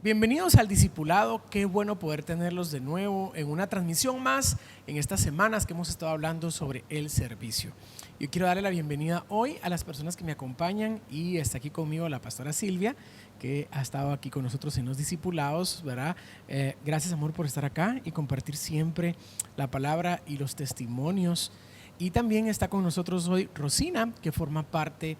Bienvenidos al Discipulado, qué bueno poder tenerlos de nuevo en una transmisión más en estas semanas que hemos estado hablando sobre el servicio. Yo quiero darle la bienvenida hoy a las personas que me acompañan y está aquí conmigo la pastora Silvia, que ha estado aquí con nosotros en los Discipulados, ¿verdad? Gracias, amor, por estar acá y compartir siempre la palabra y los testimonios. Y también está con nosotros hoy Rosina, que forma parte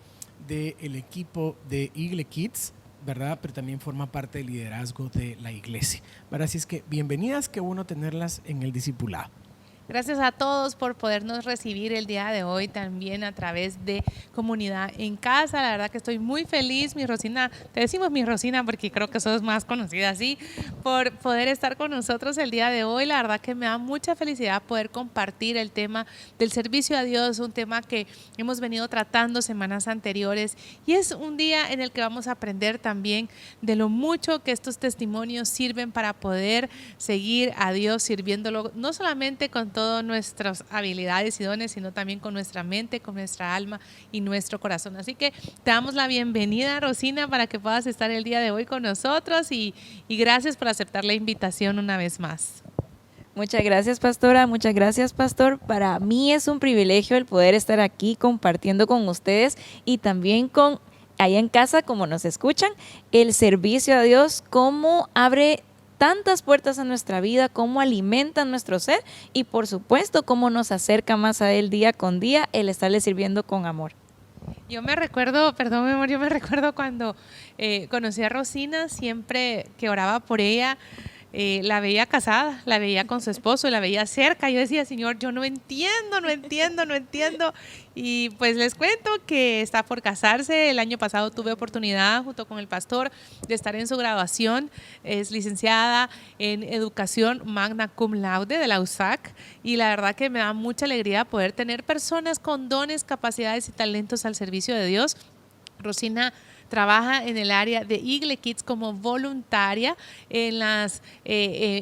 del equipo de Eagle Kids, ¿verdad? Pero también forma parte del liderazgo de la iglesia, ¿verdad? Así es que bienvenidas, qué bueno tenerlas en el discipulado. Gracias a todos por podernos recibir el día de hoy también a través de Comunidad en Casa. La verdad que estoy muy feliz, mi Rosina, te decimos mi Rosina porque creo que sos más conocida así, por poder estar con nosotros el día de hoy. La verdad que me da mucha felicidad poder compartir el tema del servicio a Dios, un tema que hemos venido tratando semanas anteriores y es un día en el que vamos a aprender también de lo mucho que estos testimonios sirven para poder seguir a Dios sirviéndolo, no solamente con todas nuestras habilidades y dones, sino también con nuestra mente, con nuestra alma y nuestro corazón. Así que te damos la bienvenida, Rosina, para que puedas estar el día de hoy con nosotros y gracias por aceptar la invitación una vez más. Muchas gracias, pastora. Muchas gracias, pastor. Para mí es un privilegio el poder estar aquí compartiendo con ustedes y también con allá en casa, como nos escuchan, el servicio a Dios, cómo abre tantas puertas a nuestra vida, cómo alimenta nuestro ser y por supuesto cómo nos acerca más a Él día con día, el estarle sirviendo con amor. Yo me recuerdo, perdón, mi amor, yo me recuerdo cuando conocí a Rosina, siempre que oraba por ella, la veía casada, la veía con su esposo, la veía cerca. Yo decía, Señor, yo no entiendo. Y pues les cuento que está por casarse. El año pasado tuve oportunidad junto con el pastor de estar en su graduación. Es licenciada en Educación Magna Cum Laude de la USAC. Y la verdad que me da mucha alegría poder tener personas con dones, capacidades y talentos al servicio de Dios. Rosina trabaja en el área de Eagle Kids como voluntaria en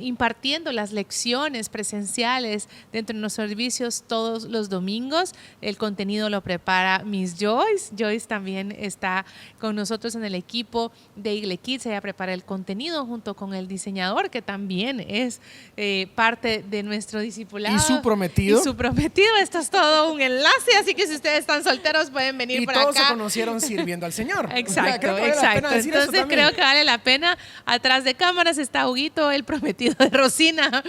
impartiendo las lecciones presenciales dentro de los servicios todos los domingos. El contenido lo prepara Miss Joyce. Joyce también está con nosotros en el equipo de Eagle Kids. Ella prepara el contenido junto con el diseñador, que también es parte de nuestro discipulado. ¿Y su prometido? Esto es todo un enlace, así que si ustedes están solteros pueden venir por acá. Y todos se conocieron sirviendo al Señor. Exacto. Entonces creo que vale la pena. Atrás de cámaras está Huguito, el prometido de Rosina,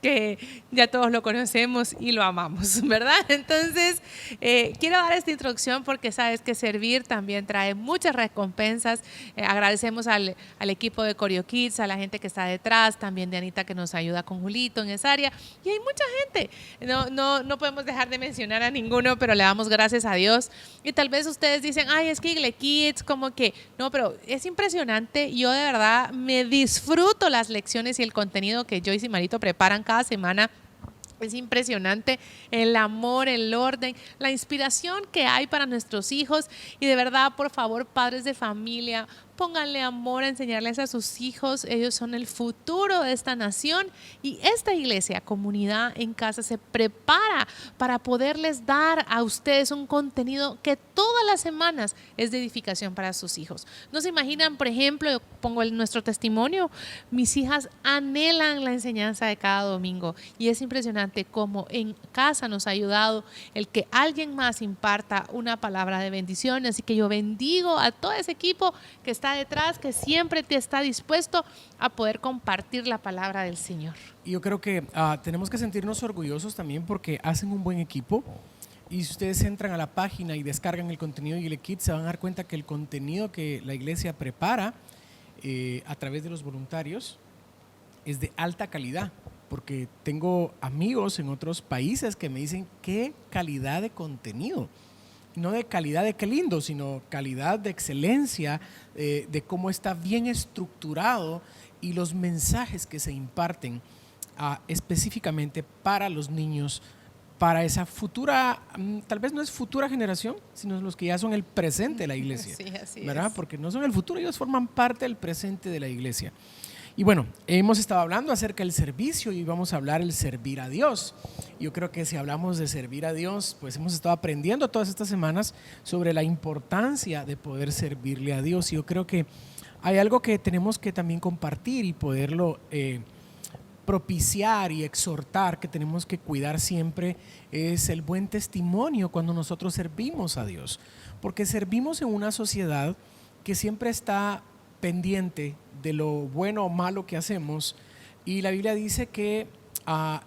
que ya todos lo conocemos y lo amamos, ¿verdad? Entonces quiero dar esta introducción porque sabes que servir también trae muchas recompensas. Agradecemos al equipo de Coreo Kids, a la gente que está detrás, también de Anita que nos ayuda con Julito en esa área. Y hay mucha gente. No podemos dejar de mencionar a ninguno, pero le damos gracias a Dios. Y tal vez ustedes dicen, ay, es que Eagle Kids, como que no, pero es impresionante. Yo de verdad me disfruto las lecciones y el contenido que Joyce y Marito preparan cada semana. Es impresionante el amor, el orden, la inspiración que hay para nuestros hijos. Y de verdad, por favor, padres de familia, pónganle amor a enseñarles a sus hijos. Ellos son el futuro de esta nación y esta iglesia, Comunidad en Casa, se prepara para poderles dar a ustedes un contenido que todas las semanas es de edificación para sus hijos. ¿No se imaginan, por ejemplo, yo pongo nuestro testimonio, mis hijas anhelan la enseñanza de cada domingo y es impresionante cómo en casa nos ha ayudado el que alguien más imparta una palabra de bendición. Así que yo bendigo a todo ese equipo que está detrás, que siempre te está dispuesto a poder compartir la palabra del Señor. Y yo creo que tenemos que sentirnos orgullosos también porque hacen un buen equipo. Y si ustedes entran a la página y descargan el contenido de Eagle Kids, se van a dar cuenta que el contenido que la iglesia prepara a través de los voluntarios es de alta calidad. Porque tengo amigos en otros países que me dicen qué calidad de contenido. No de calidad de qué lindo, sino calidad de excelencia, de cómo está bien estructurado y los mensajes que se imparten específicamente para los niños, para esa futura, tal vez no es futura generación, sino los que ya son el presente de la iglesia. Sí, así ¿verdad? es. Porque no son el futuro, ellos forman parte del presente de la iglesia. Y bueno, hemos estado hablando acerca del servicio y vamos a hablar del servir a Dios. Yo creo que si hablamos de servir a Dios, pues hemos estado aprendiendo todas estas semanas sobre la importancia de poder servirle a Dios. Y yo creo que hay algo que tenemos que también compartir y poderlo propiciar y exhortar, que tenemos que cuidar siempre, es el buen testimonio cuando nosotros servimos a Dios, porque servimos en una sociedad que siempre está pendiente de lo bueno o malo que hacemos, y la Biblia dice que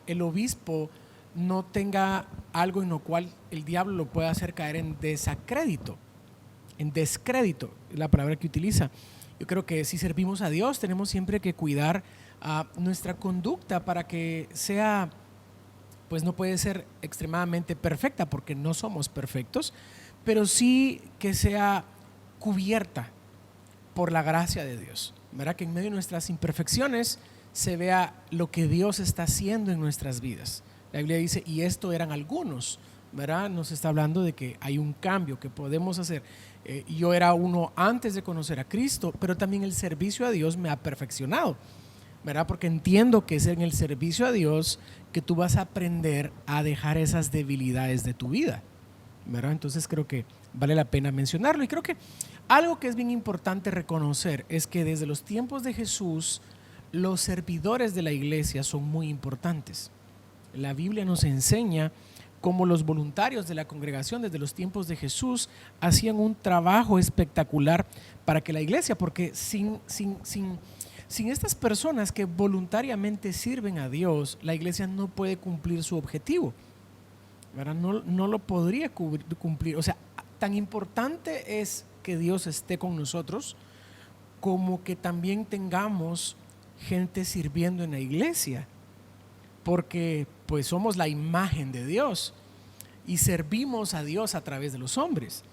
el obispo no tenga algo en lo cual el diablo lo pueda hacer caer en desacrédito, en descrédito, la palabra que utiliza. Yo creo que si servimos a Dios tenemos siempre que cuidar nuestra conducta para que sea, pues no puede ser extremadamente perfecta porque no somos perfectos, pero sí que sea cubierta por la gracia de Dios, ¿verdad? Que en medio de nuestras imperfecciones se vea lo que Dios está haciendo en nuestras vidas. La Biblia dice, y esto eran algunos, ¿verdad? Nos está hablando de que hay un cambio que podemos hacer. Yo era uno antes de conocer a Cristo, pero también el servicio a Dios me ha perfeccionado, ¿verdad? Porque entiendo que es en el servicio a Dios que tú vas a aprender a dejar esas debilidades de tu vida, ¿verdad? Entonces creo que vale la pena mencionarlo. Y creo que algo que es bien importante reconocer es que desde los tiempos de Jesús, los servidores de la iglesia son muy importantes. La Biblia nos enseña cómo los voluntarios de la congregación desde los tiempos de Jesús hacían un trabajo espectacular para que la iglesia, porque sin estas personas que voluntariamente sirven a Dios, la iglesia no puede cumplir su objetivo, ¿verdad? No lo podría cumplir. O sea, tan importante es que Dios esté con nosotros como que también tengamos gente sirviendo en la iglesia, porque pues somos la imagen de Dios y servimos a Dios a través de los hombres.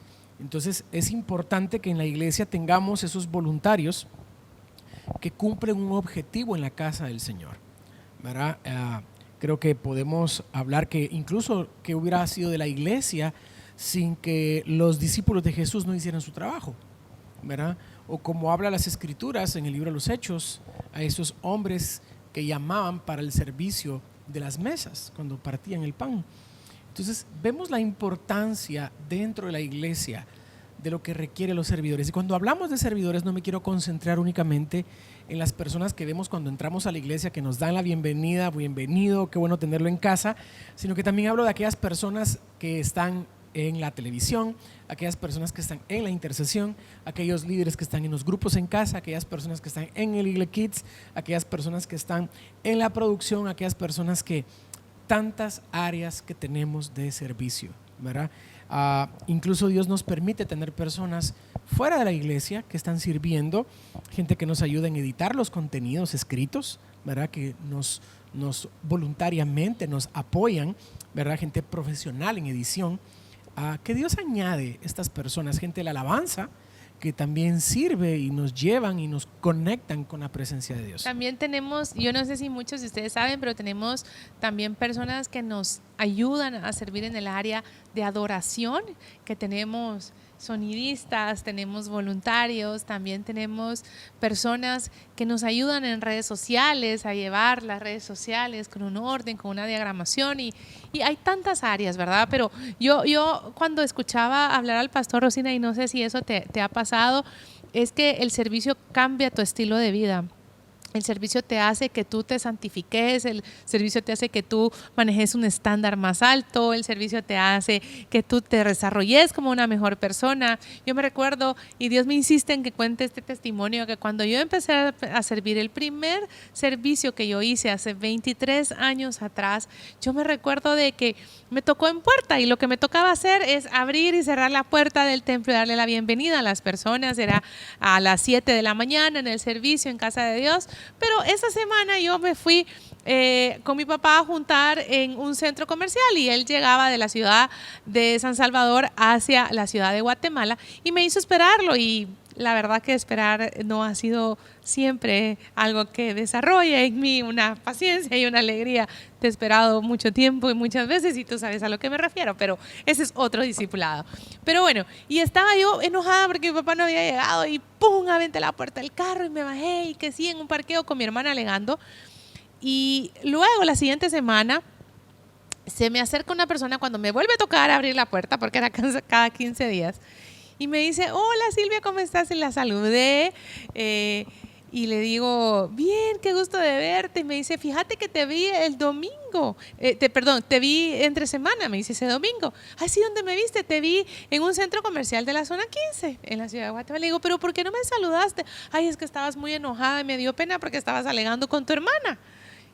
Entonces es importante que en la iglesia tengamos esos voluntarios que cumplen un objetivo en la casa del Señor, ¿verdad? Creo que podemos hablar que incluso que hubiera sido de la iglesia sin que los discípulos de Jesús no hicieran su trabajo, ¿verdad? O como habla las Escrituras en el libro de los Hechos, a esos hombres que llamaban para el servicio de las mesas cuando partían el pan. Entonces vemos la importancia dentro de la iglesia de lo que requieren los servidores. Y cuando hablamos de servidores no me quiero concentrar únicamente en las personas que vemos cuando entramos a la iglesia, que nos dan la bienvenida, bienvenido, qué bueno tenerlo en casa, sino que también hablo de aquellas personas que están en la televisión, aquellas personas que están en la intercesión, aquellos líderes que están en los grupos en casa, aquellas personas que están en el Igle Kids, aquellas personas que están en la producción, aquellas personas que tantas áreas que tenemos de servicio, ¿verdad? Incluso Dios nos permite tener personas fuera de la iglesia que están sirviendo, gente que nos ayuda en editar los contenidos escritos, ¿verdad? Que nos voluntariamente nos apoyan, ¿verdad? Gente profesional en edición. Que Dios añade estas personas, gente de la alabanza, que también sirve y nos llevan y nos conectan con la presencia de Dios. También tenemos, yo no sé si muchos de ustedes saben, pero tenemos también personas que nos ayudan a servir en el área de adoración, que tenemos sonidistas, tenemos voluntarios, también tenemos personas que nos ayudan en redes sociales, a llevar las redes sociales con un orden, con una diagramación y hay tantas áreas, ¿verdad? Pero yo cuando escuchaba hablar al pastor Rosina, y no sé si eso te ha pasado, es que el servicio cambia tu estilo de vida. El servicio te hace que tú te santifiques, el servicio te hace que tú manejes un estándar más alto, el servicio te hace que tú te desarrolles como una mejor persona. Yo me recuerdo, y Dios me insiste en que cuente este testimonio, que cuando yo empecé a servir, el primer servicio que yo hice hace 23 años atrás, yo me recuerdo de que me tocó en puerta y lo que me tocaba hacer es abrir y cerrar la puerta del templo y darle la bienvenida a las personas. Era a las 7 de la mañana en el servicio en Casa de Dios. Pero esa semana yo me fui con mi papá a juntar en un centro comercial y él llegaba de la ciudad de San Salvador hacia la ciudad de Guatemala y me hizo esperarlo, y la verdad que esperar no ha sido siempre algo que desarrolla en mí una paciencia y una alegría. Te he esperado mucho tiempo y muchas veces y tú sabes a lo que me refiero, pero ese es otro discipulado. Pero bueno, y estaba yo enojada porque mi papá no había llegado y ¡pum! Aventé la puerta del carro y me bajé y que sí, en un parqueo con mi hermana alegando. Y luego la siguiente semana se me acerca una persona cuando me vuelve a tocar abrir la puerta, porque era cada 15 días, y me dice, hola Silvia, ¿cómo estás? Y la saludé. Y le digo, bien, qué gusto de verte. Y me dice, fíjate que te vi el domingo. Te vi entre semana, me dice ese domingo. Ay, sí, ¿dónde me viste? Te vi en un centro comercial de la zona 15, en la ciudad de Guatemala. Le digo, pero ¿por qué no me saludaste? Ay, es que estabas muy enojada y me dio pena porque estabas alegando con tu hermana.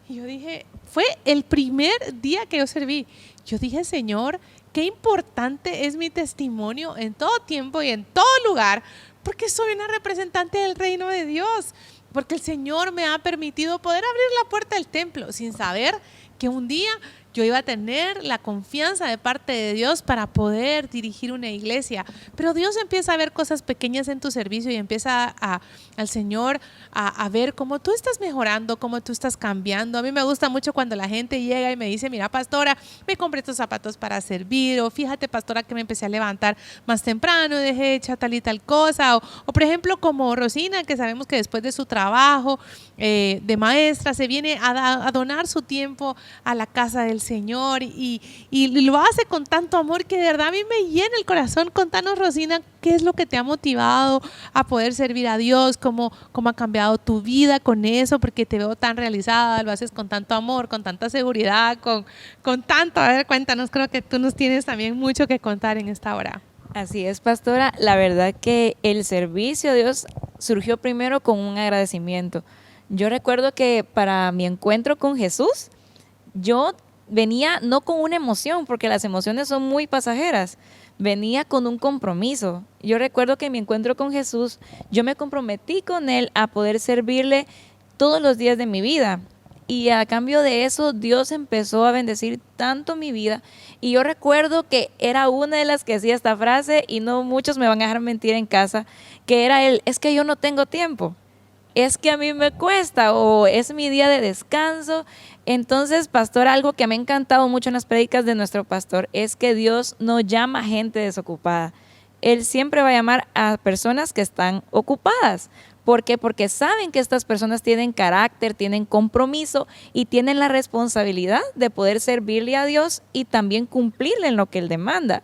Y yo dije, fue el primer día que yo serví. Yo dije, Señor, qué importante es mi testimonio en todo tiempo y en todo lugar, porque soy una representante del reino de Dios, porque el Señor me ha permitido poder abrir la puerta del templo sin saber que un día yo iba a tener la confianza de parte de Dios para poder dirigir una iglesia. Pero Dios empieza a ver cosas pequeñas en tu servicio y empieza al Señor a ver cómo tú estás mejorando, cómo tú estás cambiando. A mí me gusta mucho cuando la gente llega y me dice, mira, pastora, me compré estos zapatos para servir, o fíjate, pastora, que me empecé a levantar más temprano, dejé hecha tal y tal cosa, o por ejemplo, como Rosina, que sabemos que después de su trabajo de maestra se viene a donar su tiempo a la casa del Señor y lo hace con tanto amor que de verdad a mí me llena el corazón. Contanos, Rosina, ¿qué es lo que te ha motivado a poder servir a Dios? ¿Cómo ha cambiado tu vida con eso? Porque te veo tan realizada, lo haces con tanto amor, con tanta seguridad, con tanto. A ver, cuéntanos, creo que tú nos tienes también mucho que contar en esta hora. Así es, pastora. La verdad que el servicio a Dios surgió primero con un agradecimiento. Yo recuerdo que para mi encuentro con Jesús, yo venía no con una emoción, porque las emociones son muy pasajeras, venía con un compromiso. Yo recuerdo que en mi encuentro con Jesús, yo me comprometí con Él a poder servirle todos los días de mi vida. Y a cambio de eso, Dios empezó a bendecir tanto mi vida. Y yo recuerdo que era una de las que decía esta frase, y no muchos me van a dejar mentir en casa, que era es que yo no tengo tiempo. Es que a mí me cuesta, o es mi día de descanso. Entonces, pastor, algo que me ha encantado mucho en las prédicas de nuestro pastor es que Dios no llama a gente desocupada. Él siempre va a llamar a personas que están ocupadas. ¿Por qué? Porque saben que estas personas tienen carácter, tienen compromiso y tienen la responsabilidad de poder servirle a Dios y también cumplirle en lo que Él demanda.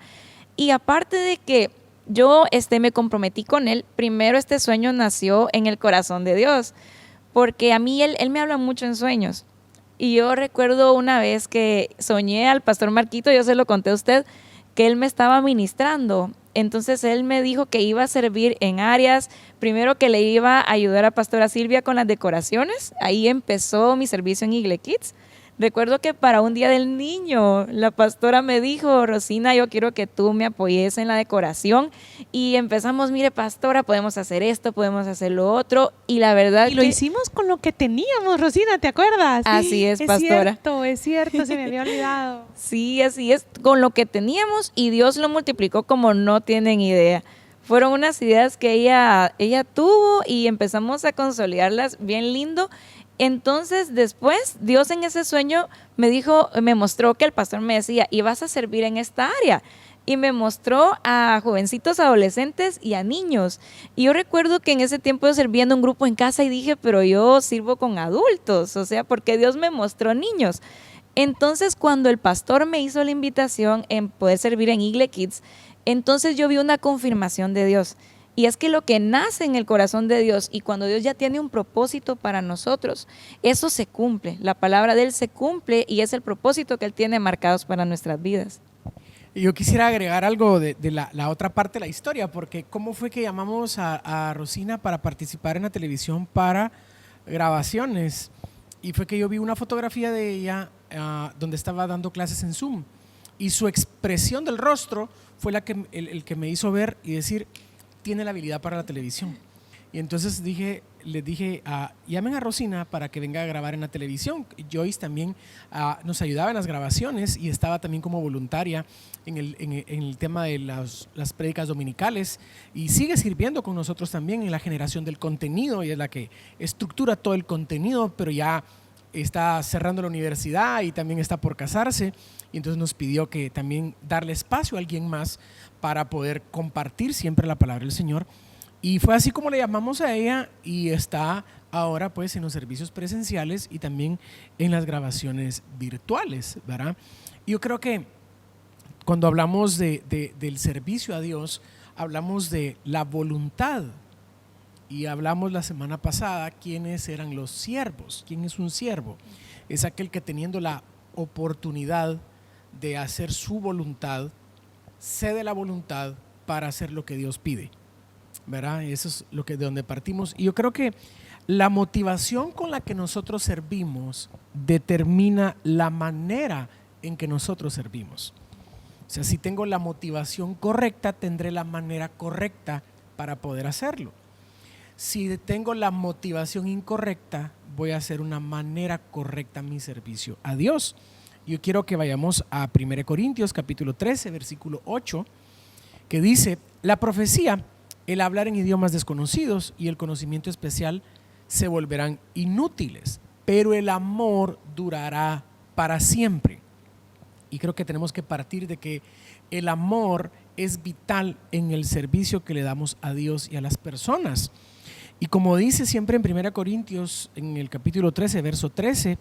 Y aparte de que yo me comprometí con Él, primero este sueño nació en el corazón de Dios, porque a mí Él me habla mucho en sueños. Y yo recuerdo una vez que soñé al pastor Marquito, yo se lo conté a usted, que él me estaba ministrando. Entonces él me dijo que iba a servir en áreas, primero que le iba a ayudar a pastora Silvia con las decoraciones. Ahí empezó mi servicio en Igle Kids. Recuerdo que para un día del niño, la pastora me dijo, Rosina, yo quiero que tú me apoyes en la decoración. Y empezamos, mire, pastora, podemos hacer esto, podemos hacer lo otro. Y la verdad y lo hicimos con lo que teníamos, Rosina, ¿te acuerdas? Así es, pastora. Es cierto, se me había olvidado. Sí, así es, con lo que teníamos, y Dios lo multiplicó como no tienen idea. Fueron unas ideas que ella tuvo y empezamos a consolidarlas bien lindo. Entonces, después, Dios en ese sueño me mostró que el pastor me decía, y vas a servir en esta área. Y me mostró a jovencitos adolescentes y a niños. Y yo recuerdo que en ese tiempo yo servía en un grupo en casa y dije, pero yo sirvo con adultos, o sea, porque Dios me mostró niños. Entonces, cuando el pastor me hizo la invitación en poder servir en Igle Kids, entonces yo vi una confirmación de Dios. Y es que lo que nace en el corazón de Dios, y cuando Dios ya tiene un propósito para nosotros, eso se cumple. La palabra de Él se cumple y es el propósito que Él tiene marcados para nuestras vidas. Yo quisiera agregar algo de la otra parte de la historia, porque ¿cómo fue que llamamos a Rosina para participar en la televisión para grabaciones? Y fue que yo vi una fotografía de ella donde estaba dando clases en Zoom, y su expresión del rostro fue el que me hizo ver y decir, tiene la habilidad para la televisión. Y entonces les dije, llamen a Rosina para que venga a grabar en la televisión. Joyce también nos ayudaba en las grabaciones y estaba también como voluntaria en el tema de las prédicas dominicales, y sigue sirviendo con nosotros también en la generación del contenido. Ella es la que estructura todo el contenido, pero ya está cerrando la universidad y también está por casarse, y entonces nos pidió que también darle espacio a alguien más para poder compartir siempre la palabra del Señor. Y fue así como le llamamos a ella, y está ahora pues en los servicios presenciales y también en las grabaciones virtuales, ¿verdad? Y yo creo que cuando hablamos del servicio a Dios, hablamos de la voluntad y hablamos la semana pasada quiénes eran los siervos. ¿Quién es un siervo? Es aquel que teniendo la oportunidad de hacer su voluntad, cede la voluntad para hacer lo que Dios pide, ¿verdad? Eso es de donde partimos. Y yo creo que la motivación con la que nosotros servimos determina la manera en que nosotros servimos. O sea, si tengo la motivación correcta, tendré la manera correcta para poder hacerlo. Si tengo la motivación incorrecta, voy a hacer una manera correcta mi servicio a Dios. Yo quiero que vayamos a 1 Corintios capítulo 13, versículo 8, que dice: la profecía, el hablar en idiomas desconocidos y el conocimiento especial se volverán inútiles, pero el amor durará para siempre. Y creo que tenemos que partir de que el amor es vital en el servicio que le damos a Dios y a las personas. Y como dice siempre en 1 Corintios, en el capítulo 13, verso 13,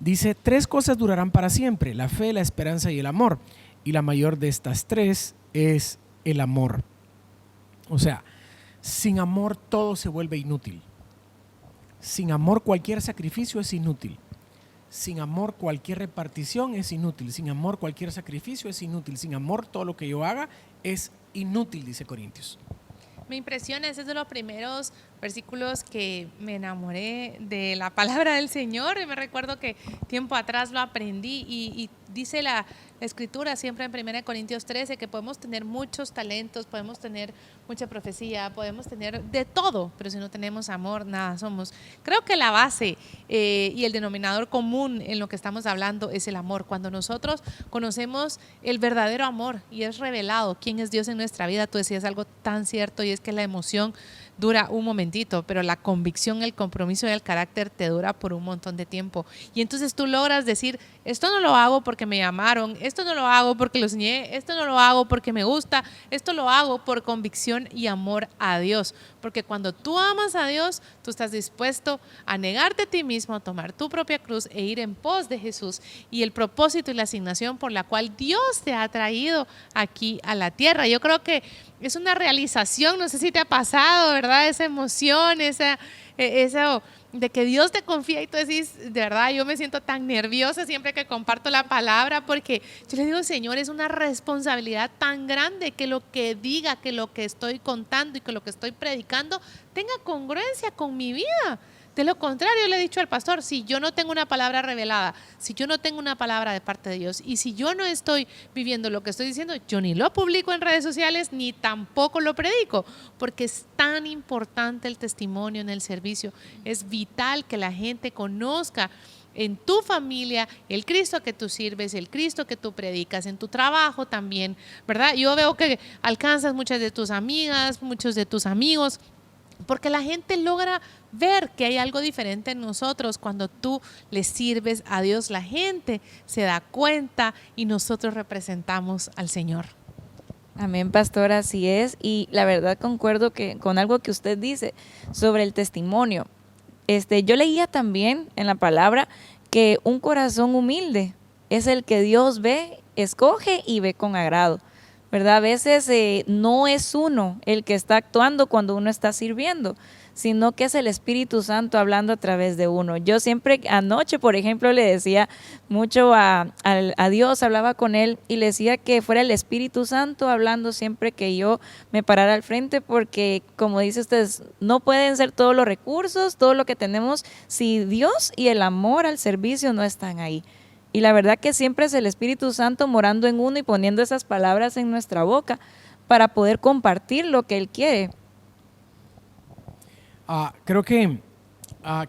dice: 3 cosas durarán para siempre: la fe, la esperanza y el amor. Y la mayor de estas 3 es el amor. O sea, sin amor todo se vuelve inútil. Sin amor cualquier sacrificio es inútil. Sin amor cualquier repartición es inútil. Sin amor cualquier sacrificio es inútil. Sin amor todo lo que yo haga es inútil, dice Corintios. Me impresiona, ese es de los primeros versículos que me enamoré de la palabra del Señor, y me recuerdo que tiempo atrás lo aprendí y dice la Escritura siempre en 1 Corintios 13 que podemos tener muchos talentos, podemos tener mucha profecía, podemos tener de todo, pero si no tenemos amor, nada somos. Creo que la base y el denominador común en lo que estamos hablando es el amor. Cuando nosotros conocemos el verdadero amor y es revelado quién es Dios en nuestra vida, tú decías algo tan cierto, y es que la emoción dura un momentito, pero la convicción, el compromiso y el carácter te dura por un montón de tiempo. Y entonces tú logras decir: esto no lo hago porque me llamaron, esto no lo hago porque lo soñé, esto no lo hago porque me gusta, esto lo hago por convicción y amor a Dios. Porque cuando tú amas a Dios, tú estás dispuesto a negarte a ti mismo, a tomar tu propia cruz e ir en pos de Jesús y el propósito y la asignación por la cual Dios te ha traído aquí a la tierra. Yo creo que es una realización, no sé si te ha pasado, ¿verdad? Esa emoción, eso de que Dios te confía y tú decís: de verdad, yo me siento tan nerviosa siempre que comparto la palabra, porque yo le digo: Señor, es una responsabilidad tan grande que lo que diga, que lo que estoy contando y que lo que estoy predicando tenga congruencia con mi vida. De lo contrario, le he dicho al pastor: si yo no tengo una palabra revelada, si yo no tengo una palabra de parte de Dios y si yo no estoy viviendo lo que estoy diciendo, yo ni lo publico en redes sociales ni tampoco lo predico, porque es tan importante el testimonio en el servicio. Es vital que la gente conozca en tu familia el Cristo que tú sirves, el Cristo que tú predicas, en tu trabajo también, ¿verdad? Yo veo que alcanzas muchas de tus amigas, muchos de tus amigos, porque la gente logra ver que hay algo diferente en nosotros. Cuando tú le sirves a Dios, la gente se da cuenta y nosotros representamos al Señor. Amén, pastor, así es. Y la verdad concuerdo con algo que usted dice sobre el testimonio. Yo leía también en la palabra que un corazón humilde es el que Dios ve, escoge y ve con agrado, ¿verdad? A veces no es uno el que está actuando cuando uno está sirviendo, sino que es el Espíritu Santo hablando a través de uno. Yo siempre anoche, por ejemplo, le decía mucho a Dios, hablaba con Él y le decía que fuera el Espíritu Santo hablando siempre que yo me parara al frente, porque como dice usted, no pueden ser todos los recursos, todo lo que tenemos, si Dios y el amor al servicio no están ahí. Y la verdad que siempre es el Espíritu Santo morando en uno y poniendo esas palabras en nuestra boca para poder compartir lo que Él quiere. Creo que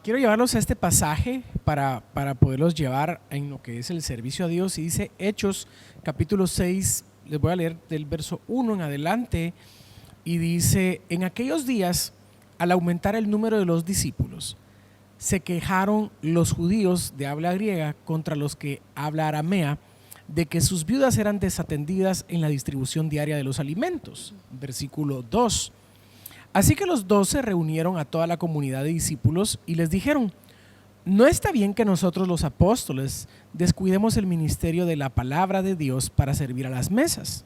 quiero llevarlos a este pasaje para poderlos llevar en lo que es el servicio a Dios. Y dice Hechos capítulo 6, les voy a leer del verso 1 en adelante, y dice: en aquellos días, al aumentar el número de los discípulos, se quejaron los judíos de habla griega contra los que habla aramea, de que sus viudas eran desatendidas en la distribución diaria de los alimentos. Versículo 2. Así que los 12 reunieron a toda la comunidad de discípulos y les dijeron: no está bien que nosotros los apóstoles descuidemos el ministerio de la palabra de Dios para servir a las mesas.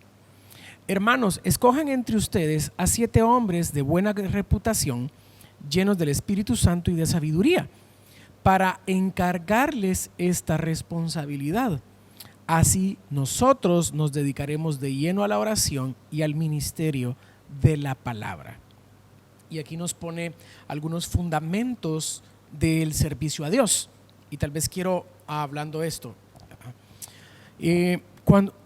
Hermanos, escojan entre ustedes a 7 hombres de buena reputación, llenos del Espíritu Santo y de sabiduría, para encargarles esta responsabilidad. Así nosotros nos dedicaremos de lleno a la oración y al ministerio de la palabra. Y aquí nos pone algunos fundamentos del servicio a Dios. Y tal vez quiero, hablando esto,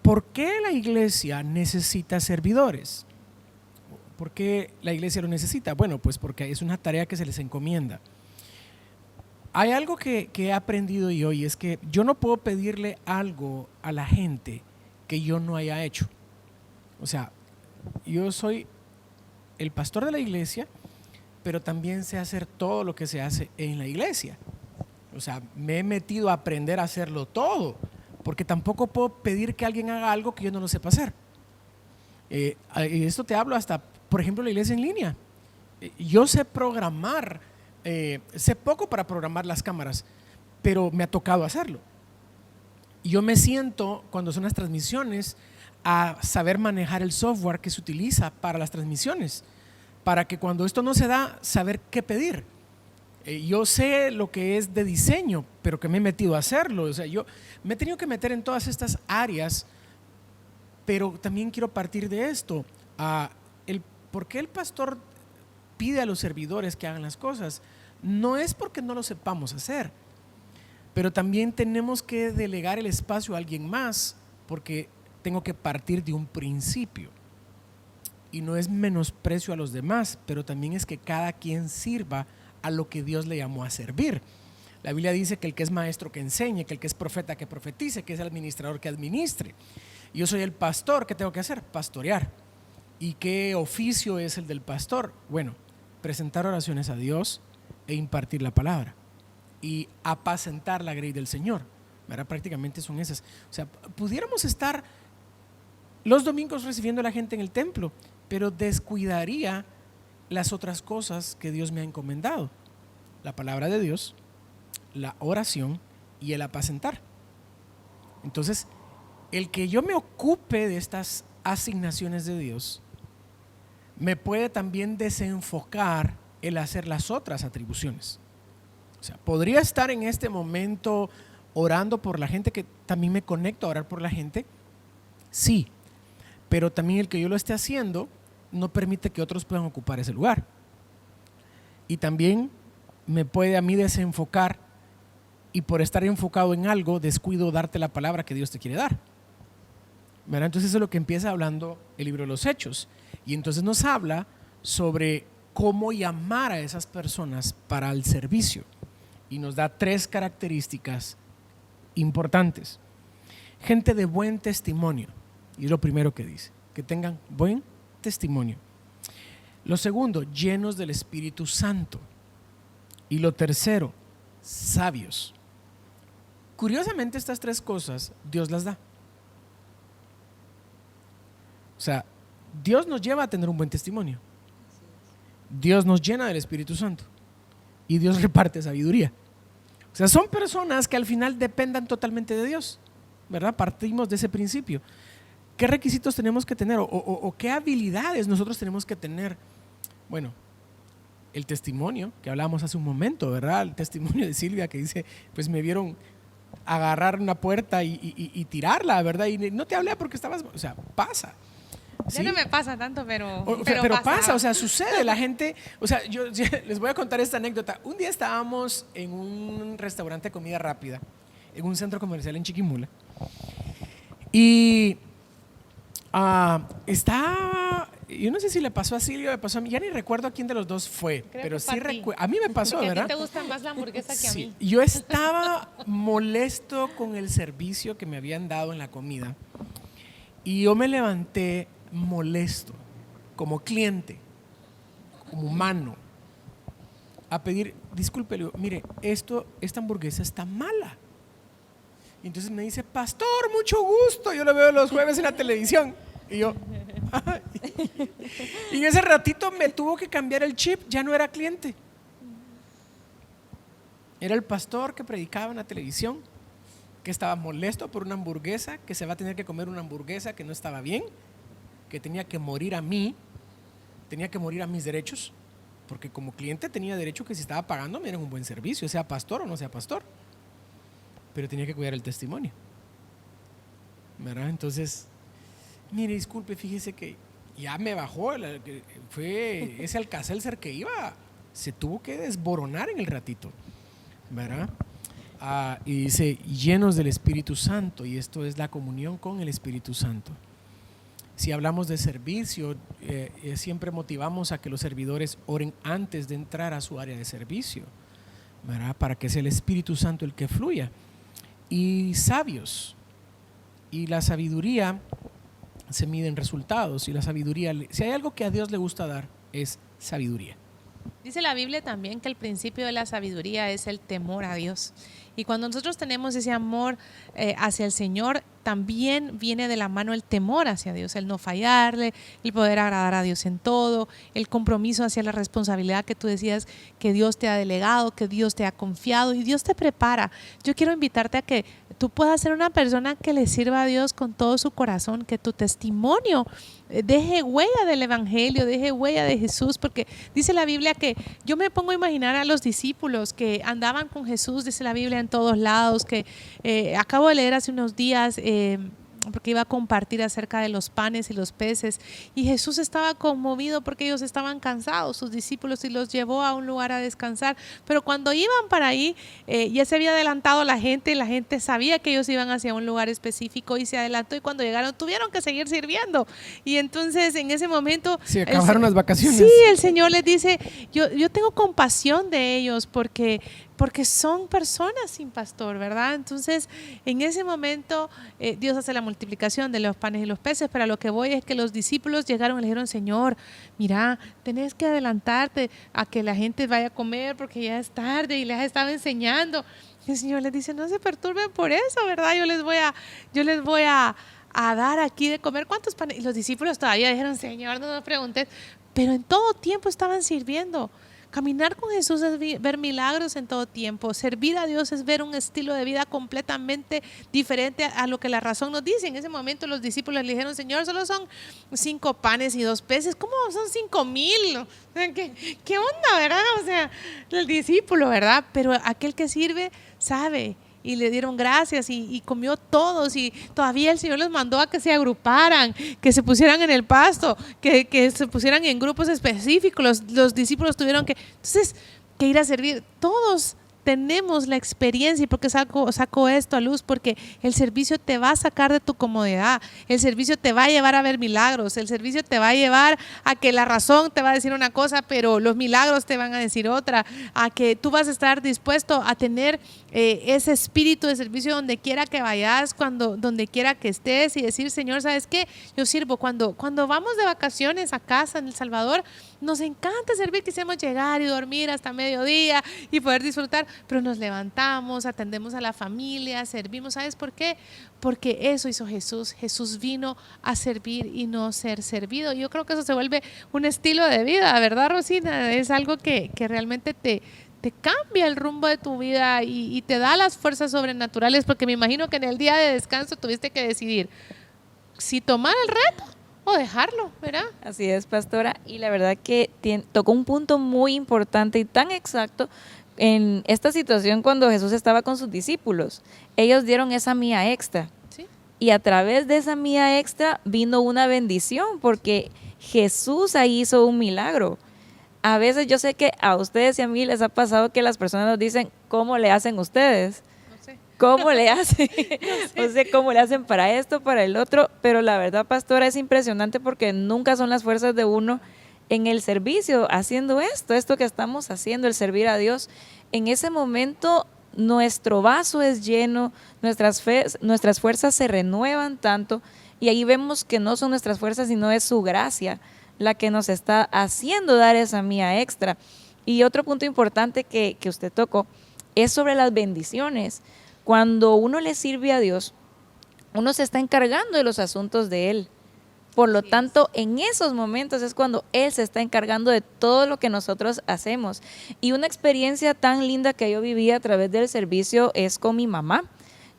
¿por qué la iglesia necesita servidores? ¿Por qué la iglesia lo necesita? Bueno, pues porque es una tarea que se les encomienda. Hay algo que he aprendido yo, y es que yo no puedo pedirle algo a la gente que yo no haya hecho. O sea, yo soy el pastor de la iglesia, pero también sé hacer todo lo que se hace en la iglesia. O sea, me he metido a aprender a hacerlo todo, porque tampoco puedo pedir que alguien haga algo que yo no lo sepa hacer. Y esto te hablo hasta, por ejemplo, la iglesia en línea. Yo sé programar, sé poco para programar las cámaras, pero me ha tocado hacerlo. Yo me siento, cuando son las transmisiones, a saber manejar el software que se utiliza para las transmisiones, para que cuando esto no se da, saber qué pedir. Yo sé lo que es de diseño, pero que me he metido a hacerlo. O sea, yo me he tenido que meter en todas estas áreas, pero también quiero partir de esto. ¿Por qué el pastor pide a los servidores que hagan las cosas? No es porque no lo sepamos hacer, pero también tenemos que delegar el espacio a alguien más, porque tengo que partir de un principio. Y no es menosprecio a los demás, pero también es que cada quien sirva a lo que Dios le llamó a servir. La Biblia dice que el que es maestro que enseñe, que el que es profeta que profetice, que es administrador que administre. Yo soy el pastor, ¿qué tengo que hacer? Pastorear. ¿Y qué oficio es el del pastor? Bueno, presentar oraciones a Dios e impartir la palabra y apacentar la grey del Señor. ¿Verdad? Prácticamente son esas. O sea, pudiéramos estar los domingos recibiendo a la gente en el templo, pero descuidaría las otras cosas que Dios me ha encomendado: la palabra de Dios, la oración y el apacentar. Entonces, el que yo me ocupe de estas asignaciones de Dios me puede también desenfocar el hacer las otras atribuciones. O sea, podría estar en este momento orando por la gente, que también me conecto a orar por la gente, sí, pero también el que yo lo esté haciendo no permite que otros puedan ocupar ese lugar. Y también me puede a mí desenfocar, y por estar enfocado en algo descuido darte la palabra que Dios te quiere dar. ¿Verdad? Entonces eso es lo que empieza hablando el libro de los Hechos, y entonces nos habla sobre cómo llamar a esas personas para el servicio, y nos da 3 características importantes. Gente de buen testimonio, y es lo primero que dice, que tengan buen testimonio. Lo segundo, llenos del Espíritu Santo. Y lo tercero, sabios. Curiosamente, estas 3 cosas Dios las da. O sea, Dios nos lleva a tener un buen testimonio. Dios nos llena del Espíritu Santo y Dios reparte sabiduría. O sea, son personas que al final dependan totalmente de Dios, ¿verdad? Partimos de ese principio. ¿Qué requisitos tenemos que tener o qué habilidades nosotros tenemos que tener? Bueno, el testimonio que hablábamos hace un momento, ¿verdad? El testimonio de Silvia, que dice, pues me vieron agarrar una puerta y tirarla, ¿verdad? Y no te hablé porque estabas, o sea, pasa. ¿Sí? Ya no me pasa tanto, pero pasa, o sea, sucede. La gente, o sea, yo les voy a contar esta anécdota. Un día estábamos en un restaurante de comida rápida, en un centro comercial en Chiquimula, y yo no sé si le pasó a Silvia o me pasó a mí, ya ni recuerdo a quién de los dos fue, creo pero sí recuerdo. A mí me pasó, porque ¿verdad? A ti te gusta más la hamburguesa que a mí. Yo estaba molesto con el servicio que me habían dado en la comida, y yo me levanté molesto como cliente, como humano, a pedir disculpe. Le digo, mire, esta hamburguesa está mala. Y entonces me dice, pastor, mucho gusto, yo lo veo los jueves en la televisión. Y yo, ay. Y en ese ratito me tuvo que cambiar el chip, ya no era cliente. Era el pastor que predicaba en la televisión, que estaba molesto por una hamburguesa, que se va a tener que comer una hamburguesa que no estaba bien. que tenía que morir a mí, tenía que morir a mis derechos, porque como cliente tenía derecho que si estaba pagando me dieran un buen servicio, sea pastor o no sea pastor, pero tenía que cuidar el testimonio, ¿verdad? Entonces, mire, disculpe, fíjese que ya me bajó, fue ese Alka-Seltzer que iba, se tuvo que desboronar en el ratito, ¿verdad? Y dice, llenos del Espíritu Santo, y esto es la comunión con el Espíritu Santo. Si hablamos de servicio, siempre motivamos a que los servidores oren antes de entrar a su área de servicio, ¿verdad? Para que sea el Espíritu Santo el que fluya. Y sabios, y la sabiduría se mide en resultados, y la sabiduría, si hay algo que a Dios le gusta dar, es sabiduría. Dice la Biblia también que el principio de la sabiduría es el temor a Dios. Y cuando nosotros tenemos ese amor hacia el Señor, también viene de la mano el temor hacia Dios, el no fallarle, el poder agradar a Dios en todo, el compromiso hacia la responsabilidad que tú decías que Dios te ha delegado, que Dios te ha confiado y Dios te prepara. Yo quiero invitarte a que tú puedas ser una persona que le sirva a Dios con todo su corazón, que tu testimonio deje huella del Evangelio, deje huella de Jesús, porque dice la Biblia que yo me pongo a imaginar a los discípulos que andaban con Jesús, dice la Biblia, en todos lados, que acabo de leer hace unos días, porque iba a compartir acerca de los panes y los peces, y Jesús estaba conmovido porque ellos estaban cansados, sus discípulos, y los llevó a un lugar a descansar, pero cuando iban para ahí, ya se había adelantado la gente sabía que ellos iban hacia un lugar específico y se adelantó, y cuando llegaron tuvieron que seguir sirviendo, y entonces en ese momento se acabaron las vacaciones. Sí, el Señor les dice, yo tengo compasión de ellos porque son personas sin pastor, ¿verdad? Entonces, en ese momento, Dios hace la multiplicación de los panes y los peces, pero a lo que voy es que los discípulos llegaron y le dijeron, Señor, mira, tenés que adelantarte a que la gente vaya a comer porque ya es tarde y les estaba enseñando. Y el Señor les dice, no se perturben por eso, ¿verdad? Yo les voy a dar aquí de comer. ¿Cuántos panes? Y los discípulos todavía dijeron, Señor, no nos preguntes, pero en todo tiempo estaban sirviendo. Caminar con Jesús es ver milagros en todo tiempo. Servir a Dios es ver un estilo de vida completamente diferente a lo que la razón nos dice. En ese momento los discípulos le dijeron, Señor, solo son 5 panes y 2 peces. ¿Cómo son 5,000? ¿Qué onda, verdad? O sea, el discípulo, ¿verdad? Pero aquel que sirve sabe. Y le dieron gracias y comió todos, y todavía el Señor les mandó a que se agruparan, que se pusieran en el pasto, que se pusieran en grupos específicos. Los discípulos tuvieron que ir a servir. Todos tenemos la experiencia, y porque saco esto a luz, porque el servicio te va a sacar de tu comodidad, el servicio te va a llevar a ver milagros, el servicio te va a llevar a que la razón te va a decir una cosa, pero los milagros te van a decir otra, a que tú vas a estar dispuesto a tener ese espíritu de servicio donde quiera que vayas, donde quiera que estés, y decir, Señor, ¿sabes qué? Yo sirvo. Cuando vamos de vacaciones a casa en El Salvador, nos encanta servir, quisiéramos llegar y dormir hasta mediodía y poder disfrutar, pero nos levantamos, atendemos a la familia, servimos. ¿Sabes por qué? Porque eso hizo Jesús. Jesús vino a servir y no ser servido. Yo creo que eso se vuelve un estilo de vida, ¿verdad, Rosina? Es algo que realmente te cambia el rumbo de tu vida y te da las fuerzas sobrenaturales, porque me imagino que en el día de descanso tuviste que decidir si tomar el reto o dejarlo, ¿verdad? Así es, pastora, y la verdad que tocó un punto muy importante y tan exacto en esta situación cuando Jesús estaba con sus discípulos. Ellos dieron esa mía extra, ¿sí? Y a través de esa mía extra vino una bendición, porque Jesús ahí hizo un milagro. A veces yo sé que a ustedes y a mí les ha pasado que las personas nos dicen, ¿cómo le hacen ustedes? No sé. ¿Cómo le hacen? No sé cómo le hacen para esto, para el otro, pero la verdad, pastora, es impresionante porque nunca son las fuerzas de uno en el servicio, haciendo esto que estamos haciendo, el servir a Dios. En ese momento nuestro vaso es lleno, nuestras fuerzas se renuevan tanto, y ahí vemos que no son nuestras fuerzas, sino es su gracia la que nos está haciendo dar esa mía extra. Y otro punto importante que usted tocó es sobre las bendiciones. Cuando uno le sirve a Dios, uno se está encargando de los asuntos de Él. Por lo tanto, en esos momentos es cuando Él se está encargando de todo lo que nosotros hacemos. Y una experiencia tan linda que yo viví a través del servicio es con mi mamá.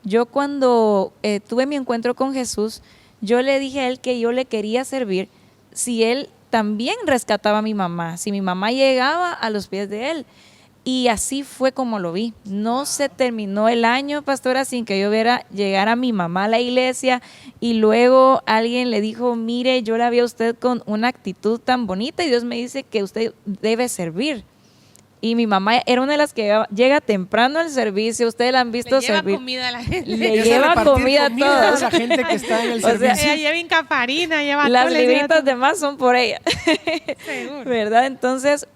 Yo cuando tuve mi encuentro con Jesús, yo le dije a él que yo le quería servir si él también rescataba a mi mamá, si mi mamá llegaba a los pies de él. Y así fue como lo vi. No se terminó el año, pastora, sin que yo viera llegar a mi mamá a la iglesia y luego alguien le dijo, mire, yo la vi a usted con una actitud tan bonita y Dios me dice que usted debe servir. Y mi mamá era una de las que llega temprano al servicio. Ustedes la han visto servir. Le lleva comida a la gente. Le lleva comida a todos. A la gente que está en el servicio. Ella lleva incaparina, lleva las atoles, libritas de más son por ella. Seguro. ¿Verdad? Entonces,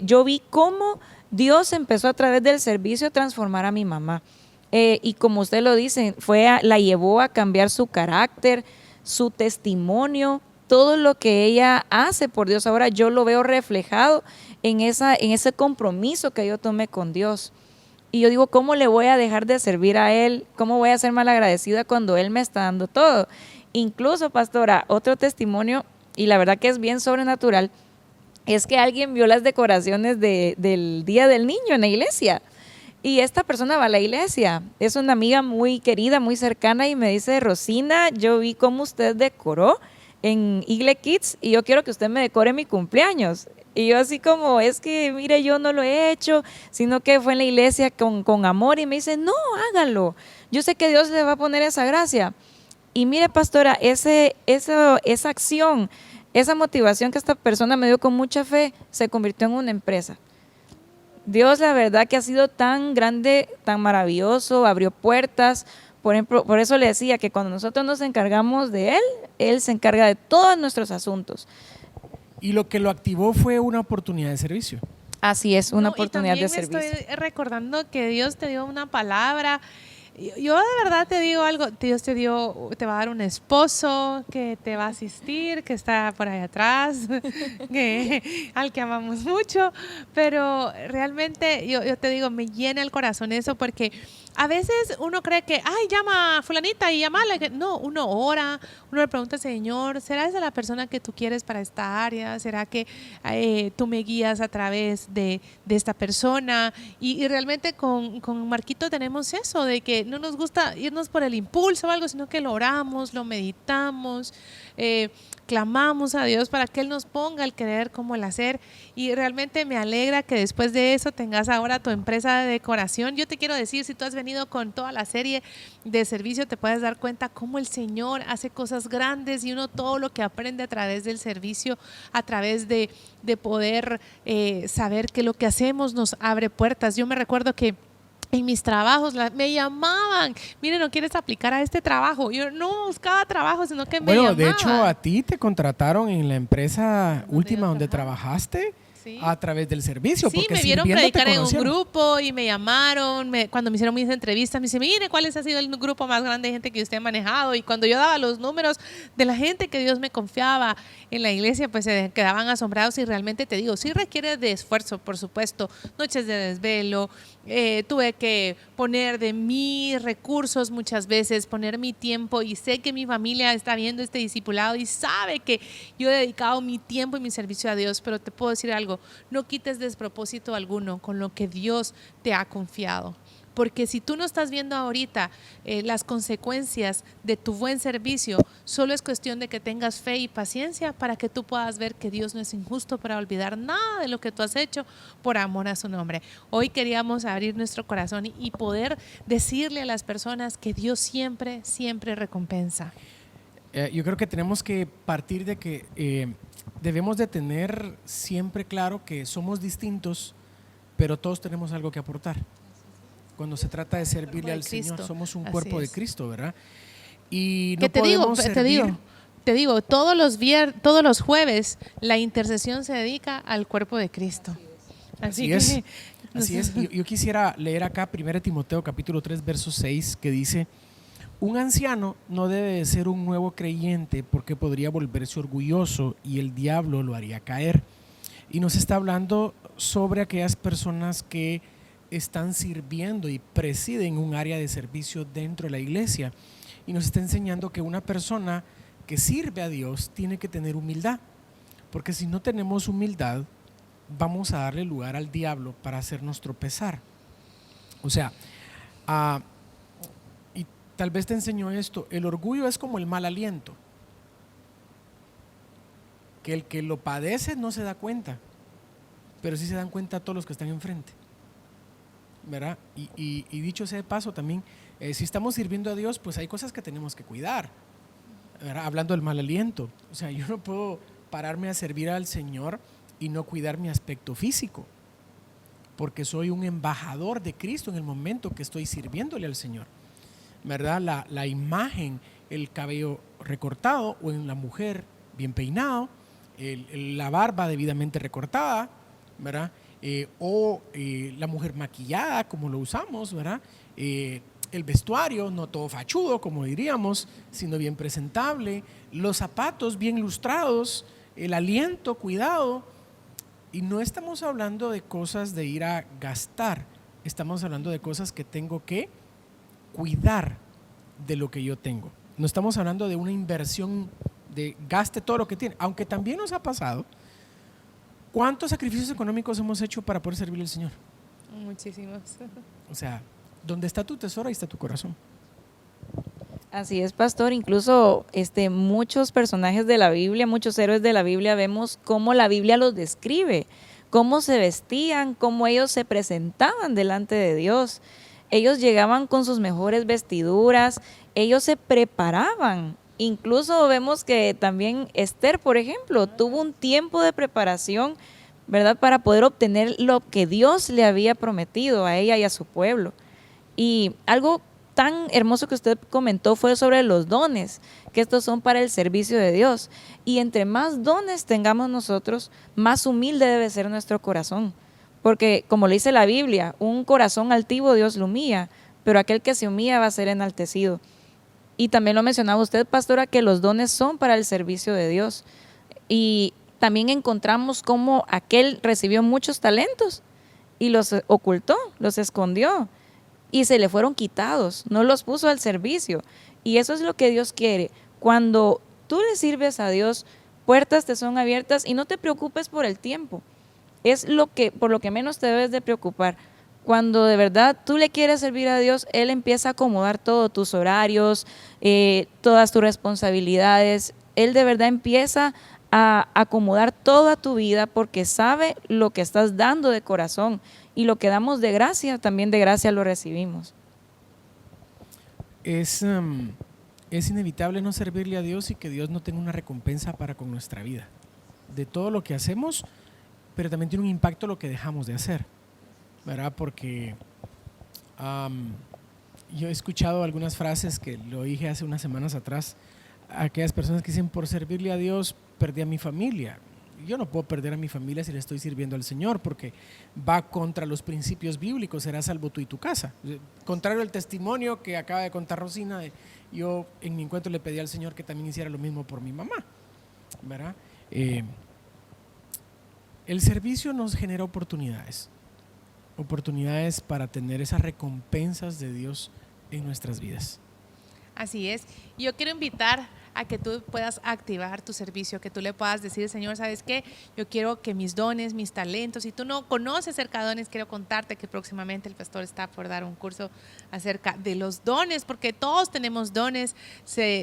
yo vi cómo Dios empezó a través del servicio a transformar a mi mamá. Y como usted lo dice, la llevó a cambiar su carácter, su testimonio, todo lo que ella hace por Dios. Ahora yo lo veo reflejado en ese compromiso que yo tomé con Dios. Y yo digo, ¿cómo le voy a dejar de servir a Él? ¿Cómo voy a ser malagradecida cuando Él me está dando todo? Incluso, pastora, otro testimonio, y la verdad que es bien sobrenatural, es que alguien vio las decoraciones del Día del Niño en la iglesia. Y esta persona va a la iglesia. Es una amiga muy querida, muy cercana, y me dice, Rosina, yo vi cómo usted decoró en Igle Kids y yo quiero que usted me decore mi cumpleaños. Y yo así como, es que mire, yo no lo he hecho, sino que fue en la iglesia con amor. Y me dice, no, hágalo. Yo sé que Dios le va a poner esa gracia. Y mire, pastora, esa acción, esa motivación que esta persona me dio con mucha fe, se convirtió en una empresa. Dios, la verdad que ha sido tan grande, tan maravilloso, abrió puertas. Por ejemplo, por eso le decía que cuando nosotros nos encargamos de Él, Él se encarga de todos nuestros asuntos. Y lo que lo activó fue una oportunidad de servicio. Así es, una oportunidad de servicio. Estoy recordando que Dios te dio una palabra. Yo de verdad te digo algo, Dios te va a dar un esposo que te va a asistir, que está por ahí atrás, al que amamos mucho, pero realmente yo te digo, me llena el corazón eso, porque a veces uno cree que, llama a fulanita y llamala. No, uno ora, uno le pregunta, Señor, ¿será esa la persona que tú quieres para esta área? ¿Será que tú me guías a través de esta persona? Y realmente con Marquito tenemos eso, de que no nos gusta irnos por el impulso o algo, sino que lo oramos, lo meditamos, clamamos a Dios para que Él nos ponga el querer como el hacer. Y realmente me alegra que después de eso tengas ahora tu empresa de decoración. Yo te quiero decir, si tú has venido con toda la serie de servicio, te puedes dar cuenta cómo el Señor hace cosas grandes y uno todo lo que aprende a través del servicio, a través de poder saber que lo que hacemos nos abre puertas. Yo me recuerdo que en mis trabajos me llamaban, mire, ¿no quieres aplicar a este trabajo? Yo no buscaba trabajo, sino que me llamaban. De hecho, a ti te contrataron en la empresa última donde trabajaste. Sí. A través del servicio. Sí, me vieron predicar en un grupo y me llamaron, cuando me hicieron mis entrevistas, me dicen, mire, ¿cuál ha sido el grupo más grande de gente que usted ha manejado? Y cuando yo daba los números de la gente que Dios me confiaba en la iglesia, pues se quedaban asombrados. Y realmente te digo, sí requiere de esfuerzo, por supuesto, noches de desvelo, tuve que poner de mis recursos muchas veces, poner mi tiempo, y sé que mi familia está viendo este discipulado y sabe que yo he dedicado mi tiempo y mi servicio a Dios, pero te puedo decir algo, no quites despropósito alguno con lo que Dios te ha confiado. Porque si tú no estás viendo ahorita las consecuencias de tu buen servicio, solo es cuestión de que tengas fe y paciencia para que tú puedas ver que Dios no es injusto para olvidar nada de lo que tú has hecho por amor a su nombre. Hoy queríamos abrir nuestro corazón y poder decirle a las personas que Dios siempre, siempre recompensa. Yo creo que tenemos que partir de que debemos de tener siempre claro que somos distintos, pero todos tenemos algo que aportar. Cuando se trata de servirle al Señor, somos un cuerpo de Cristo, ¿verdad? Y no podemos servir. Te digo, todos los jueves la intercesión se dedica al cuerpo de Cristo. Así es. Yo quisiera leer acá 1 Timoteo capítulo 3, verso 6, que dice: un anciano no debe de ser un nuevo creyente porque podría volverse orgulloso y el diablo lo haría caer. Y nos está hablando sobre aquellas personas que están sirviendo y presiden un área de servicio dentro de la iglesia. Y nos está enseñando que una persona que sirve a Dios tiene que tener humildad. Porque si no tenemos humildad, vamos a darle lugar al diablo para hacernos tropezar. O sea, tal vez te enseñó esto, el orgullo es como el mal aliento. que el que lo padece no se da cuenta, pero sí se dan cuenta todos los que están enfrente, ¿verdad? Y dicho sea de paso también, si estamos sirviendo a Dios, pues hay cosas que tenemos que cuidar, ¿verdad? Hablando del mal aliento, o sea, yo no puedo pararme a servir al Señor y no cuidar mi aspecto físico, porque soy un embajador de Cristo en el momento que estoy sirviéndole al Señor, ¿verdad? La imagen, el cabello recortado, o en la mujer bien peinado, la barba debidamente recortada, ¿verdad? O la mujer maquillada, como lo usamos, ¿verdad? El vestuario, no todo fachudo, como diríamos, sino bien presentable, los zapatos bien lustrados, el aliento, cuidado. Y no estamos hablando de cosas de ir a gastar, estamos hablando de cosas que tengo que cuidar de lo que yo tengo. No estamos hablando de una inversión de gaste todo lo que tiene, aunque también nos ha pasado. ¿Cuántos sacrificios económicos hemos hecho para poder servirle al Señor? Muchísimos. O sea, donde está tu tesoro, ahí está tu corazón. Así es, pastor. Incluso muchos personajes de la Biblia, muchos héroes de la Biblia, vemos cómo la Biblia los describe, cómo se vestían, cómo ellos se presentaban delante de Dios. Ellos llegaban con sus mejores vestiduras, ellos se preparaban. Incluso vemos que también Esther, por ejemplo, tuvo un tiempo de preparación, ¿verdad?, para poder obtener lo que Dios le había prometido a ella y a su pueblo. Y algo tan hermoso que usted comentó fue sobre los dones, que estos son para el servicio de Dios. Y entre más dones tengamos nosotros, más humilde debe ser nuestro corazón. Porque, como le dice la Biblia, un corazón altivo Dios lo humilla, pero aquel que se humilla va a ser enaltecido. Y también lo mencionaba usted, pastora, que los dones son para el servicio de Dios. Y también encontramos cómo aquel recibió muchos talentos y los ocultó, los escondió. Y se le fueron quitados, no los puso al servicio. Y eso es lo que Dios quiere. Cuando tú le sirves a Dios, puertas te son abiertas y no te preocupes por el tiempo. Es por lo que menos te debes de preocupar. Cuando de verdad tú le quieres servir a Dios, Él empieza a acomodar todos tus horarios, todas tus responsabilidades. Él de verdad empieza a acomodar toda tu vida porque sabe lo que estás dando de corazón. Y lo que damos de gracia, también de gracia lo recibimos. Es inevitable no servirle a Dios y que Dios no tenga una recompensa para con nuestra vida. De todo lo que hacemos, pero también tiene un impacto lo que dejamos de hacer, ¿verdad? Porque yo he escuchado algunas frases que lo dije hace unas semanas atrás, aquellas personas que dicen, por servirle a Dios perdí a mi familia. Yo no puedo perder a mi familia si le estoy sirviendo al Señor, porque va contra los principios bíblicos, serás salvo tú y tu casa. Contrario al testimonio que acaba de contar Rosina, yo en mi encuentro le pedí al Señor que también hiciera lo mismo por mi mamá, ¿verdad? El servicio nos genera oportunidades para tener esas recompensas de Dios en nuestras vidas. Así es. Yo quiero invitar a que tú puedas activar tu servicio, que tú le puedas decir, Señor, ¿sabes qué? Yo quiero que mis dones, mis talentos, si tú no conoces acerca de dones, quiero contarte que próximamente el pastor está por dar un curso acerca de los dones, porque todos tenemos dones,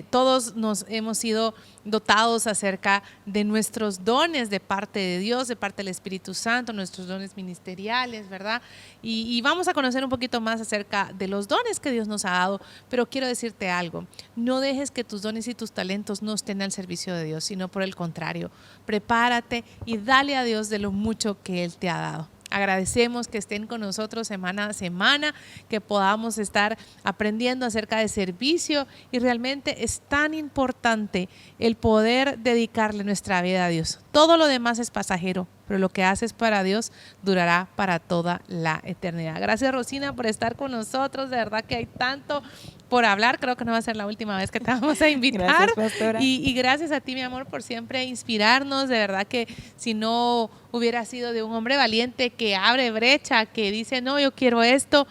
todos nos hemos sido dotados acerca de nuestros dones de parte de Dios, de parte del Espíritu Santo, nuestros dones ministeriales, ¿verdad? Y vamos a conocer un poquito más acerca de los dones que Dios nos ha dado, pero quiero decirte algo, no dejes que tus dones y tus talentos no estén al servicio de Dios, sino por el contrario, prepárate y dale a Dios de lo mucho que Él te ha dado. Agradecemos que estén con nosotros semana a semana, que podamos estar aprendiendo acerca de servicio y realmente es tan importante el poder dedicarle nuestra vida a Dios. Todo lo demás es pasajero, pero lo que haces para Dios durará para toda la eternidad. Gracias, Rosina, por estar con nosotros. De verdad que hay tanto por hablar. Creo que no va a ser la última vez que te vamos a invitar. Gracias, pastora. Y gracias a ti, mi amor, por siempre inspirarnos. De verdad que si no hubiera sido de un hombre valiente que abre brecha, que dice, no, yo quiero esto,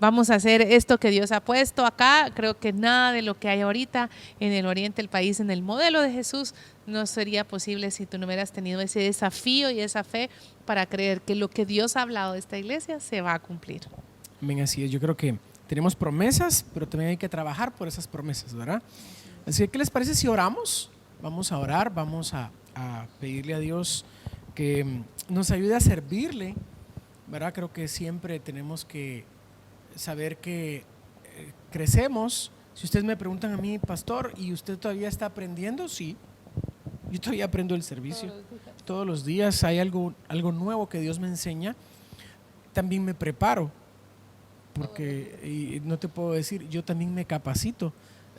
vamos a hacer esto que Dios ha puesto acá. Creo que nada de lo que hay ahorita en el oriente del país, en el modelo de Jesús, no sería posible si tú no hubieras tenido ese desafío y esa fe para creer que lo que Dios ha hablado de esta iglesia se va a cumplir. Amén, así es. Yo creo que tenemos promesas, pero también hay que trabajar por esas promesas, ¿verdad? Así que, ¿qué les parece si oramos? Vamos a orar, vamos a a pedirle a Dios que nos ayude a servirle, ¿verdad? Creo que siempre tenemos que saber que crecemos. Si ustedes me preguntan a mí, pastor, ¿y usted todavía está aprendiendo? Sí, yo todavía aprendo el servicio. Todos los días hay algo nuevo que Dios me enseña. También me preparo, porque y no te puedo decir, yo también me capacito.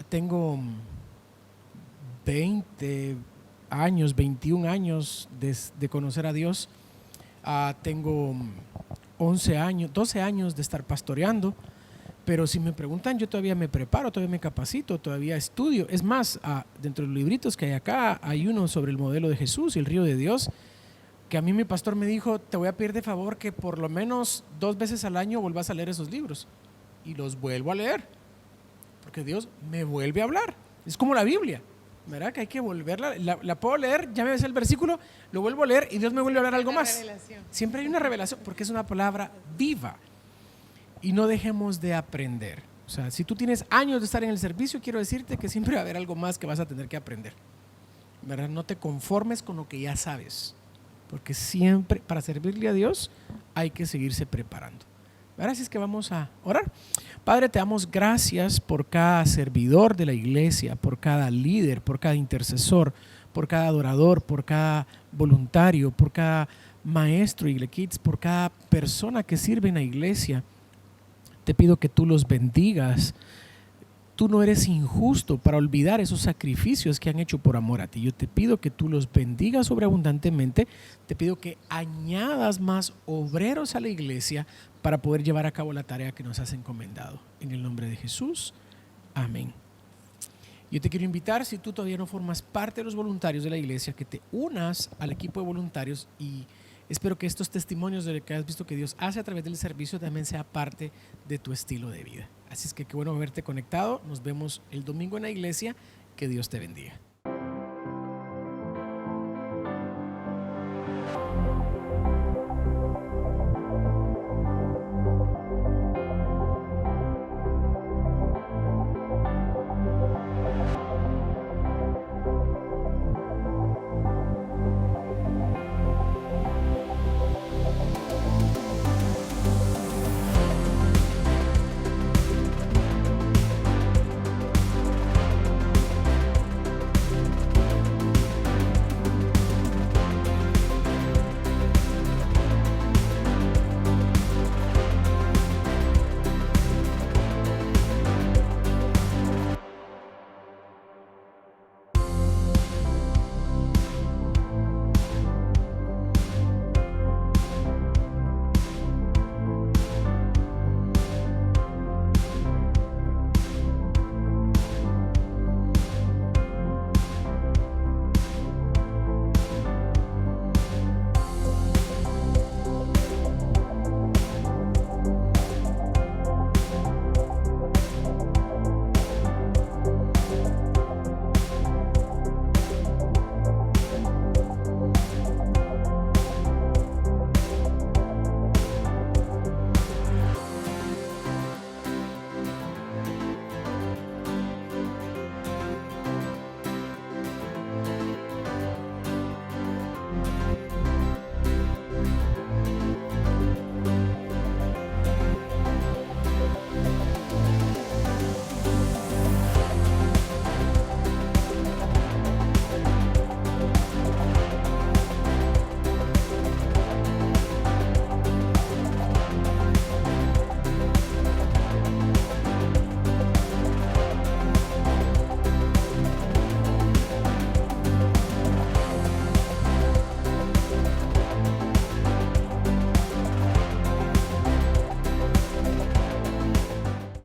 Tengo 20 años, 21 años de conocer a Dios. Tengo 11 años, 12 años de estar pastoreando, pero si me preguntan, yo todavía me preparo, todavía me capacito, todavía estudio. Es más, dentro de los libritos que hay acá, hay uno sobre el modelo de Jesús y el río de Dios, que a mí mi pastor me dijo, te voy a pedir de favor que por lo menos 2 veces al año vuelvas a leer esos libros. Y los vuelvo a leer, porque Dios me vuelve a hablar. Es como la Biblia, ¿verdad? Que hay que volverla, la puedo leer, ya me ves el versículo, lo vuelvo a leer y Dios me vuelve a hablar algo más. Revelación. Siempre hay una revelación, porque es una palabra viva. Y no dejemos de aprender. O sea, si tú tienes años de estar en el servicio, quiero decirte que siempre va a haber algo más que vas a tener que aprender, ¿verdad? No te conformes con lo que ya sabes, porque siempre para servirle a Dios hay que seguirse preparando. Ahora sí es que vamos a orar. Padre, te damos gracias por cada servidor de la iglesia, por cada líder, por cada intercesor, por cada adorador, por cada voluntario, por cada maestro Igle Kids, por cada persona que sirve en la iglesia. Te pido que tú los bendigas. Tú no eres injusto para olvidar esos sacrificios que han hecho por amor a ti. Yo te pido que tú los bendigas sobreabundantemente. Te pido que añadas más obreros a la iglesia para poder llevar a cabo la tarea que nos has encomendado. En el nombre de Jesús. Amén. Yo te quiero invitar, si tú todavía no formas parte de los voluntarios de la iglesia, que te unas al equipo de voluntarios, y espero que estos testimonios de lo que has visto que Dios hace a través del servicio también sea parte de tu estilo de vida. Así es que qué bueno verte conectado. Nos vemos el domingo en la iglesia. Que Dios te bendiga.